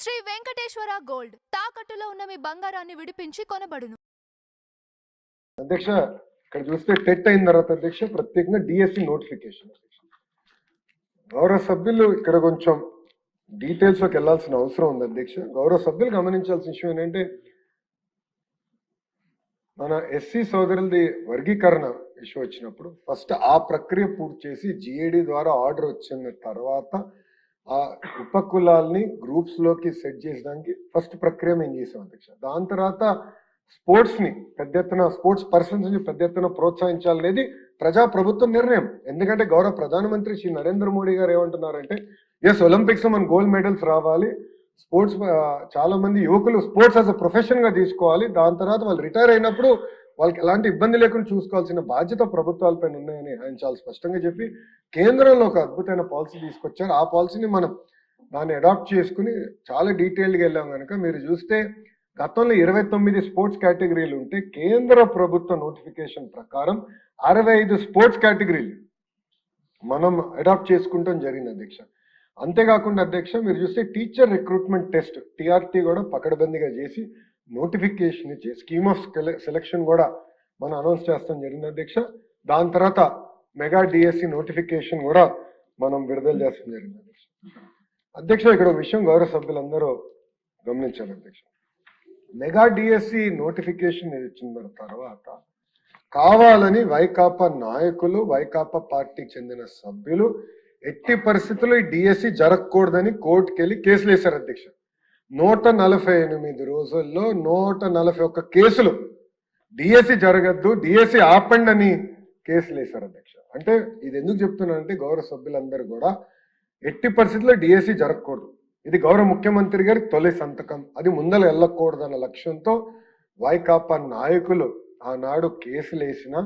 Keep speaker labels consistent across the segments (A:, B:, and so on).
A: Shri Venkateswara gold తాకట్టులో ఉన్న మీ బంగారాన్ని విడిపించి కొనబడును.
B: అధ్యక్ష ఇక్కడ చూస్తే టెట్ అయిన తర్వాత అధ్యక్ష ప్రత్యేకంగా డిఎస్సి నోటిఫికేషన్ గౌరవ సభ్యులు ఇక్కడ కొంచెం డీటెయిల్స్ లోకి వెళ్లాల్సిన అవసరం ఉంది అధ్యక్ష. గౌరవ సభ్యులు గమనించాల్సిన విషయం ఏంటంటే మన ఎస్సీ సోదరులది వర్గీకరణ ఇష్యూ వచ్చినప్పుడు ఫస్ట్ ఆ ప్రక్రియ పూర్తి చేసి జిఏడి ద్వారా ఆర్డర్ వచ్చిన తర్వాత ఆ ఉపకులాల్ని గ్రూప్స్ లోకి సెట్ చేసడానికి ఫస్ట్ ప్రక్రియ మేము చేసాం అధ్యక్ష. దాని తర్వాత స్పోర్ట్స్ ని పెద్ద ఎత్తున స్పోర్ట్స్ పర్సన్స్ ని పెద్ద ఎత్తున ప్రోత్సహించాలనేది ప్రజా ప్రభుత్వం నిర్ణయం. ఎందుకంటే గౌరవ ప్రధానమంత్రి శ్రీ నరేంద్ర మోడీ గారు ఏమంటున్నారంటే ఎస్ ఒలింపిక్స్ మన గోల్డ్ మెడల్స్ రావాలి, స్పోర్ట్స్ చాలా మంది యువకులు స్పోర్ట్స్ యాజ్ అ ప్రొఫెషన్ గా తీసుకోవాలి, దాని తర్వాత వాళ్ళు రిటైర్ అయినప్పుడు వాళ్ళకి ఎలాంటి ఇబ్బంది లేకుండా చూసుకోవాల్సిన బాధ్యత ప్రభుత్వాలపైన ఉన్నాయని ఆయన చాలా స్పష్టంగా చెప్పి కేంద్రంలో ఒక అద్భుతమైన పాలసీ తీసుకొచ్చారు. ఆ పాలసీని మనం దాన్ని అడాప్ట్ చేసుకుని చాలా డీటెయిల్డ్గా వెళ్ళాం కనుక మీరు చూస్తే గతంలో 29 స్పోర్ట్స్ కేటగిరీలు ఉంటే కేంద్ర ప్రభుత్వ నోటిఫికేషన్ ప్రకారం 65 స్పోర్ట్స్ కేటగిరీలు మనం అడాప్ట్ చేసుకుంటాం జరిగింది అధ్యక్ష. అంతేకాకుండా అధ్యక్ష మీరు చూస్తే టీచర్ రిక్రూట్మెంట్ టెస్ట్ టీఆర్టీ కూడా పకడ్బందీగా చేసి నోటిఫికేషన్ ఇచ్చి స్కీమ్ ఆఫ్ సెలక్షన్ కూడా మనం అనౌన్స్ చేస్తాం జరిగింది అధ్యక్ష. దాని తర్వాత మెగా డిఎస్సి నోటిఫికేషన్ కూడా మనం విడుదల చేస్తాం జరిగింది అధ్యక్ష. అధ్యక్ష ఇక్కడ ఒక విషయం గౌరవ సభ్యులందరూ గమనించాలి అధ్యక్ష. మెగా డిఎస్సి నోటిఫికేషన్ ఇచ్చిన తర్వాత కావాలని వైకాపా నాయకులు వైకాపా పార్టీకి చెందిన సభ్యులు ఎట్టి పరిస్థితుల్లో ఈ డిఎస్సి జరగకూడదని కోర్టుకి వెళ్ళి కేసులు వేశారు అధ్యక్ష. 148 రోజుల్లో 141 కేసులు డిఎస్సి జరగద్దు, డిఎస్సి ఆపండి అని కేసులు వేశారు అధ్యక్ష. అంటే ఇది ఎందుకు చెప్తున్నానంటే గౌరవ సభ్యులందరూ కూడా ఎట్టి పరిస్థితుల్లో డిఎస్సి జరగకూడదు, ఇది గౌరవ ముఖ్యమంత్రి గారి తొలి సంతకం, అది ముందర వెళ్ళకూడదన్న లక్ష్యంతో వైకాపా నాయకులు ఆనాడు కేసులు వేసిన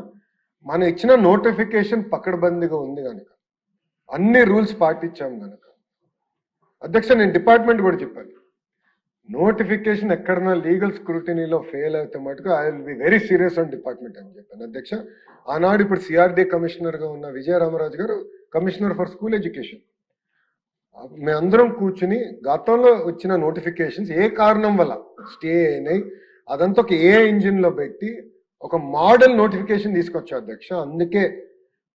B: మనం ఇచ్చిన నోటిఫికేషన్ పకడ్బందీగా ఉంది కనుక అన్ని రూల్స్ పాటించాం కనుక అధ్యక్ష నేను డిపార్ట్మెంట్ కూడా చెప్పాను నోటిఫికేషన్ ఎక్కడన్నా లీగల్ స్క్రూటినీలో ఫెయిల్ అయితే మటుకు I will be very serious on department అని చెప్పాను అధ్యక్ష. ఆనాడు ఇప్పుడు సిఆర్డి కమిషనర్ గా ఉన్న విజయరామరాజు గారు కమిషనర్ ఫర్ స్కూల్ ఎడ్యుకేషన్, మేమందరం కూర్చుని గతంలో వచ్చిన నోటిఫికేషన్స్ ఏ కారణం వల్ల స్టే అయినాయి అదంతా ఒక ఏ ఇంజిన్ లో పెట్టి ఒక మోడల్ నోటిఫికేషన్ తీసుకొచ్చా అధ్యక్ష. అందుకే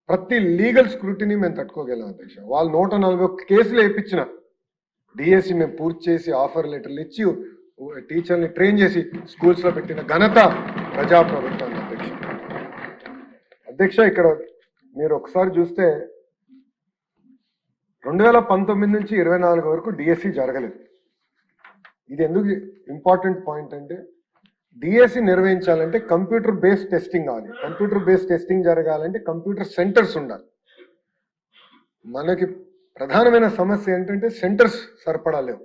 B: ప్రతి లీగల్ స్క్రూటినీ మేము తట్టుకోగలం అధ్యక్ష. వాళ్ళు 141 కేసులు వేయించిన డిఎస్సి మేము పూర్తి చేసి ఆఫర్ లెటర్లు ఇచ్చి టీచర్ని ట్రైన్ చేసి స్కూల్స్ లో పెట్టిన ఘనత ప్రజాప్రభుత్వాన్ని అధ్యక్ష. అధ్యక్ష ఇక్కడ మీరు ఒకసారి చూస్తే 2019 నుంచి 24 వరకు డిఎస్సి జరగలేదు. ఇది ఎందుకు ఇంపార్టెంట్ పాయింట్ అంటే డిఎస్సి నిర్వహించాలంటే కంప్యూటర్ బేస్డ్ టెస్టింగ్ కావాలి. కంప్యూటర్ బేస్డ్ టెస్టింగ్ జరగాలంటే కంప్యూటర్ సెంటర్స్ ఉండాలి. మనకి ప్రధానమైన సమస్య ఏంటంటే సెంటర్స్ సరిపడా లేవు.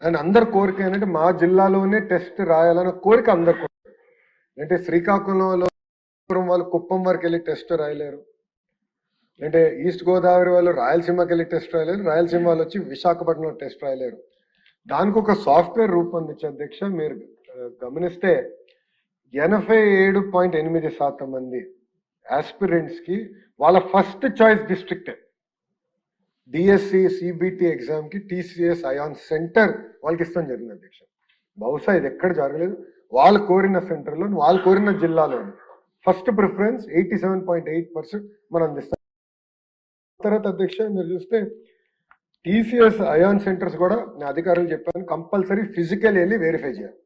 B: అండ్ అందరి కోరిక ఏంటంటే మా జిల్లాలోనే టెస్ట్ రాయాలన్న కోరిక అందరి కోరిక. అంటే శ్రీకాకుళంలో వాళ్ళు కుప్పం వరకు వెళ్ళి టెస్ట్ రాయలేరు, అంటే ఈస్ట్ గోదావరి వాళ్ళు రాయలసీమకి వెళ్ళి టెస్ట్ రాయలేరు, రాయలసీమ వాళ్ళు వచ్చి విశాఖపట్నంలో టెస్ట్ రాయలేరు. దానికి ఒక సాఫ్ట్వేర్ రూపొందించే అధ్యక్ష. మీరు గమనిస్తే 87.8% మంది ఆస్పిరెంట్స్ కి వాళ్ళ first choice district DSC CBT exam కి టీసీఎస్ అయాన్ సెంటర్ వాళ్ళకి ఇస్తాం జరిగింది అధ్యక్ష. బహుశా ఇది ఎక్కడ జరగలేదు. వాళ్ళు కోరిన సెంటర్లో వాళ్ళు కోరిన జిల్లాలో ఫస్ట్ ప్రిఫరెన్స్ 87.8% మనం అందిస్తాం. తర్వాత అధ్యక్ష మీరు చూస్తే టీసీఎస్ అయాన్ సెంటర్స్ కూడా నేను అధికారులు చెప్పాను కంపల్సరీ ఫిజికల్ వెళ్ళి వెరిఫై చేయాలి,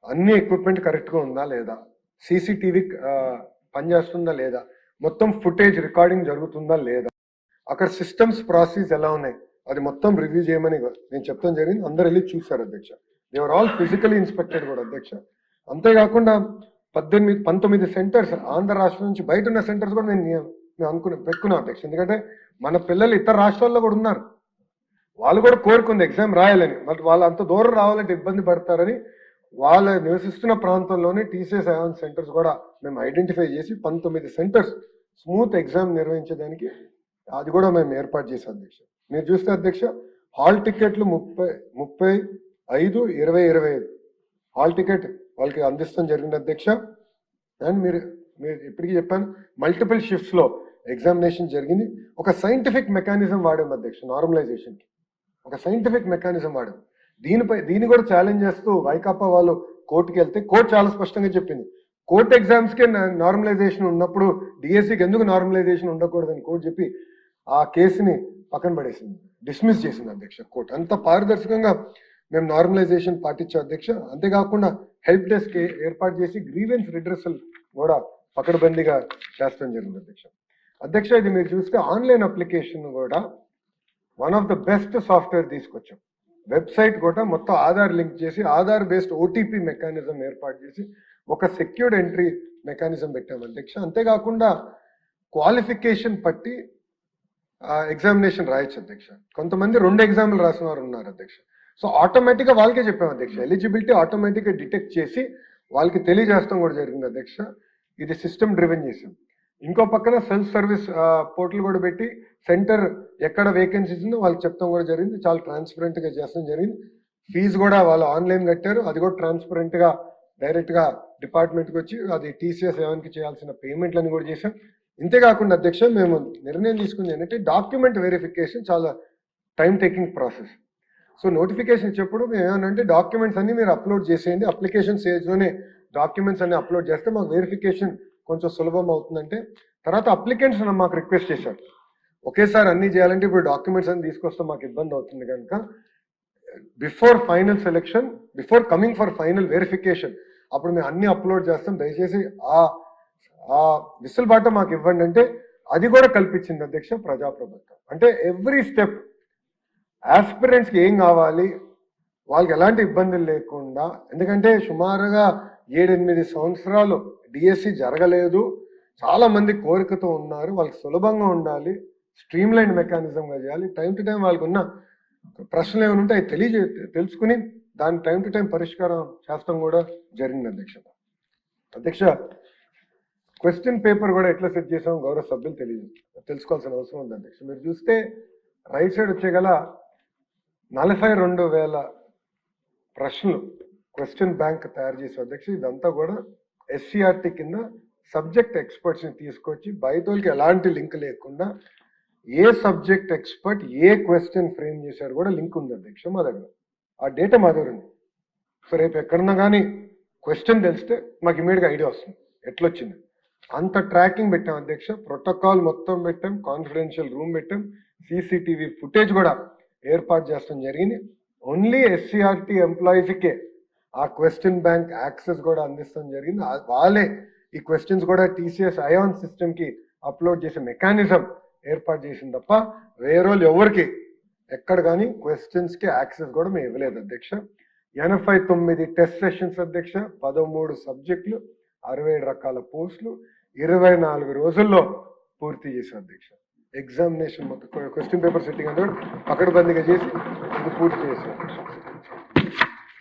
B: అన్ని ఎక్విప్మెంట్ కరెక్ట్గా ఉందా లేదా, సీసీటీవీ పనిచేస్తుందా లేదా, మొత్తం ఫుటేజ్ రికార్డింగ్ జరుగుతుందా లేదా, అక్కడ సిస్టమ్స్ ప్రాసెస్ ఎలా ఉన్నాయి అది మొత్తం రివ్యూ చేయమని నేను చెప్తాను జరిగింది. అందరు వెళ్ళి చూశారు అధ్యక్ష. దేవర్ ఆల్ ఫిజికలీ ఇన్స్పెక్టెడ్ కూడా అధ్యక్ష. అంతేకాకుండా 19 సెంటర్స్ ఆంధ్ర రాష్ట్రం నుంచి బయట ఉన్న సెంటర్స్ కూడా మేము పెట్టుకున్నాం అధ్యక్ష. ఎందుకంటే మన పిల్లలు ఇతర రాష్ట్రాల్లో కూడా ఉన్నారు, వాళ్ళు కూడా కోరుకుంది ఎగ్జామ్ రాయాలని, బట్ వాళ్ళు అంత దూరం రావాలంటే ఇబ్బంది పడతారని వాళ్ళ నివసిస్తున్న ప్రాంతంలోనే టీసీఎస్ అయాన్ సెంటర్స్ కూడా మేము ఐడెంటిఫై చేసి 19 సెంటర్స్ స్మూత్ ఎగ్జామ్ నిర్వహించడానికి అది కూడా మేము ఏర్పాటు చేసాం అధ్యక్ష. మీరు చూస్తే అధ్యక్ష హాల్ టికెట్లు 35 హాల్ టికెట్ వాళ్ళకి అందిస్తాం జరిగింది అధ్యక్ష. అండ్ మీరు ఇప్పటికీ చెప్పాను మల్టిపుల్ షిఫ్ట్స్ లో ఎగ్జామినేషన్ జరిగింది. ఒక సైంటిఫిక్ మెకానిజం వాడాం అధ్యక్ష నార్మలైజేషన్కి. ఒక సైంటిఫిక్ మెకానిజం వాడాం. దీన్ని కూడా ఛాలెంజ్ చేస్తూ వైకాపా వాళ్ళు కోర్టుకి వెళ్తే కోర్టు చాలా స్పష్టంగా చెప్పింది, కోర్టు ఎగ్జామ్స్ కి నార్మలైజేషన్ ఉన్నప్పుడు డిఎస్సికి ఎందుకు నార్మలైజేషన్ ఉండకూడదని కోర్టు చెప్పి ఆ కేసుని పక్కన పడేసింది, డిస్మిస్ చేసింది అధ్యక్ష కోర్టు. అంత పారదర్శకంగా మేము నార్మలైజేషన్ పాటించాం అధ్యక్ష. అంతేకాకుండా హెల్ప్ డెస్క్ ఏర్పాటు చేసి గ్రీవెన్స్ రిడ్రెసల్ కూడా పకడ్బందీగా చేస్తాం జరిగింది అధ్యక్ష. అధ్యక్ష ఇది మీరు చూస్తే ఆన్లైన్ అప్లికేషన్ కూడా one of the best software తీసుకొచ్చాం. వెబ్సైట్ కూడా మొత్తం ఆధార్ లింక్ చేసి ఆధార్ బేస్డ్ ఓటీపీ మెకానిజం ఏర్పాటు చేసి ఒక సెక్యూర్డ్ ఎంట్రీ మెకానిజం పెట్టాం అధ్యక్ష. అంతేకాకుండా క్వాలిఫికేషన్ పట్టి ఎగ్జామినేషన్ రాయొచ్చు అధ్యక్ష. కొంతమంది 2 ఎగ్జామ్లు రాసిన వారు ఉన్నారు అధ్యక్ష. సో ఆటోమేటిక్గా వాళ్ళకే చెప్పాం అధ్యక్ష, ఎలిజిబిలిటీ ఆటోమేటిక్గా డిటెక్ట్ చేసి వాళ్ళకి తెలియజేస్తాం కూడా జరిగింది అధ్యక్ష. ఇది సిస్టమ్ డ్రివెన్ చేసాం. ఇంకో పక్కన సెల్ఫ్ సర్వీస్ పోర్టల్ కూడా పెట్టి సెంటర్ ఎక్కడ వేకెన్సీస్ ఉందో వాళ్ళకి చెప్తాం కూడా జరిగింది. చాలా ట్రాన్స్పరెంట్ గా చేస్తాం జరిగింది. ఫీజు కూడా వాళ్ళు ఆన్లైన్ కట్టారు, అది కూడా ట్రాన్స్పరెంట్ గా డైరెక్ట్ గా డిపార్ట్మెంట్కి వచ్చి అది టీసీఎస్ ఏవన్కి చేయాల్సిన పేమెంట్లను కూడా చేశాం. ఇంతేకాకుండా అధ్యక్ష మేము నిర్ణయం తీసుకుంది ఏంటంటే డాక్యుమెంట్ వెరిఫికేషన్ చాలా time taking process. So notification ఇచ్చేప్పుడు మేము ఏమనంటే డాక్యుమెంట్స్ అన్ని మీరు అప్లోడ్ చేసేయండి, అప్లికేషన్ స్టేజ్లోనే డాక్యుమెంట్స్ అన్ని అప్లోడ్ చేస్తే మాకు వెరిఫికేషన్ కొంచెం సులభం అవుతుందంటే, తర్వాత అప్లికెంట్స్ మాకు రిక్వెస్ట్ చేశారు ఒకేసారి అన్ని చేయాలంటే ఇప్పుడు డాక్యుమెంట్స్ అన్ని తీసుకొస్తే మాకు ఇబ్బంది అవుతుంది కనుక before final selection, before coming for final verification అప్పుడు మేము అన్ని అప్లోడ్ చేస్తాం, దయచేసి ఆ విసులుబాటు మాకు ఇవ్వండి అంటే అది కూడా కల్పించింది అధ్యక్ష ప్రజాప్రభుత్వం. అంటే ఎవ్రీ స్టెప్ ఆస్పిరెంట్స్కి ఏం కావాలి, వాళ్ళకి ఎలాంటి ఇబ్బందులు లేకుండా, ఎందుకంటే సుమారుగా 7-8 సంవత్సరాలు డిఎస్సి జరగలేదు, చాలా మంది కోరికతో ఉన్నారు, వాళ్ళకి సులభంగా ఉండాలి, స్ట్రీమ్ లైన్ మెకానిజంగా చేయాలి, టైం టు టైం వాళ్ళకు ఉన్న ప్రశ్నలు ఏమైనా ఉంటే అవి తెలుసుకుని దాని టైం టు టైం పరిష్కారం చేస్తాం కూడా జరిగింది అధ్యక్ష. అధ్యక్ష క్వశ్చన్ పేపర్ కూడా ఎట్లా సెట్ చేసాం గౌరవ సభ్యులు తెలుసుకోవాల్సిన అవసరం ఉంది అధ్యక్ష. మీరు చూస్తే రైట్ సైడ్ వచ్చేగల 42,000 ప్రశ్నలు క్వశ్చన్ బ్యాంక్ తయారు చేసే అధ్యక్ష. ఇదంతా కూడా ఎస్సీఆర్టీ కింద సబ్జెక్ట్ ఎక్స్పర్ట్స్ని తీసుకొచ్చి బయటోళ్ళకి ఎలాంటి లింక్ లేకుండా ఏ సబ్జెక్ట్ ఎక్స్పర్ట్ ఏ క్వశ్చన్ ఫ్రేమ్ చేశారు కూడా లింక్ ఉంది అధ్యక్ష మా దగ్గర. ఆ డేటా మా దగ్గర ఉంది. సో రేపు ఎక్కడన్నా కానీ క్వశ్చన్ తెలిస్తే మాకు ఇమీడియట్గా ఐడియా వస్తుంది ఎట్లొచ్చింది. అంత ట్రాకింగ్ పెట్టాం అధ్యక్ష, ప్రోటోకాల్ మొత్తం పెట్టాం, కాన్ఫిడెన్షియల్ రూమ్ పెట్టాం, సీసీటీవీ ఫుటేజ్ కూడా ఏర్పాటు చేస్తాం జరిగింది. ఓన్లీ ఎస్సీఆర్టీ ఎంప్లాయీస్కే ఆ క్వశ్చన్ బ్యాంక్ యాక్సెస్ కూడా అందిస్తాం జరిగింది. వాళ్ళే ఈ క్వశ్చన్స్ కూడా టీసీఎస్ అయాన్ సిస్టమ్కి అప్లోడ్ చేసే మెకానిజం ఏర్పాటు చేసింది తప్ప వేరే వాళ్ళు ఎవరికి ఎక్కడ కానీ క్వశ్చన్స్కి యాక్సెస్ కూడా మేము ఇవ్వలేదు అధ్యక్ష. 89 టెస్ట్ సెషన్స్ అధ్యక్ష, 13 సబ్జెక్టులు, 67 రకాల పోస్టులు, 24 రోజుల్లో పూర్తి చేశాం అధ్యక్ష. ఎగ్జామినేషన్ మొత్తం క్వశ్చన్ పేపర్ సెట్టింగ్ అంటే పకడ్బందీగా చేసి ఇది పూర్తి చేశాం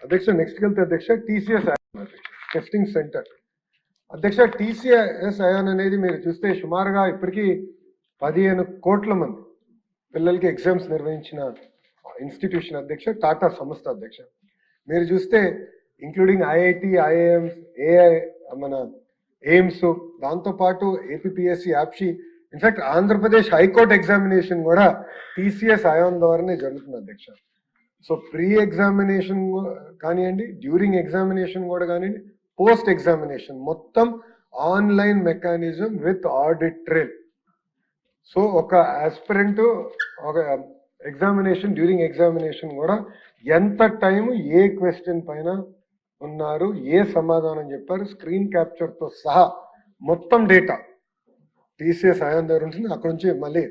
B: అధ్యక్ష. నెక్స్ట్కి వెళ్తే అధ్యక్ష టీసీఎస్ టెస్టింగ్ సెంటర్ అధ్యక్ష. టీసీఎస్ అయాన్ అనేది మీరు చూస్తే సుమారుగా ఇప్పటికీ 15 కోట్ల మంది పిల్లలకి ఎగ్జామ్స్ నిర్వహించిన ఇన్స్టిట్యూషన్ అధ్యక్ష, టాటా సంస్థ అధ్యక్ష. మీరు చూస్తే ఇంక్లూడింగ్ ఐఐటి, ఐఐఎంస్, మన ఎయిమ్స్, దాంతోపాటు ఏపీపీఎస్సీ, యాప్షీ, ఇన్ఫాక్ట్ ఆంధ్రప్రదేశ్ హైకోర్టు ఎగ్జామినేషన్ కూడా టీసీఎస్ అయాన్ ద్వారానే జరుగుతుంది అధ్యక్ష. సో ప్రీ ఎగ్జామినేషన్ కానివ్వండి, డ్యూరింగ్ ఎగ్జామినేషన్ కూడా కానివ్వండి, పోస్ట్ ఎగ్జామినేషన్ మొత్తం online mechanism with audit trail. So ఒక ఆస్పిరెంట్ ఒక ఎగ్జామినేషన్ డ్యూరింగ్ ఎగ్జామినేషన్ కూడా ఎంత టైం ఏ క్వశ్చన్ పైన ఉన్నారు, ఏ సమాధానం చెప్పారు, స్క్రీన్ క్యాప్చర్తో సహా మొత్తం డేటా టీసీఎస్ అయాన్ దగ్గర ఉంటుంది. అక్కడ నుంచి మళ్ళీ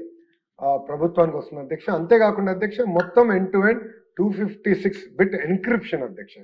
B: ప్రభుత్వానికి వస్తుంది అధ్యక్ష. అంతేకాకుండా అధ్యక్ష మొత్తం end to end 256 bit encryption అధ్యక్ష.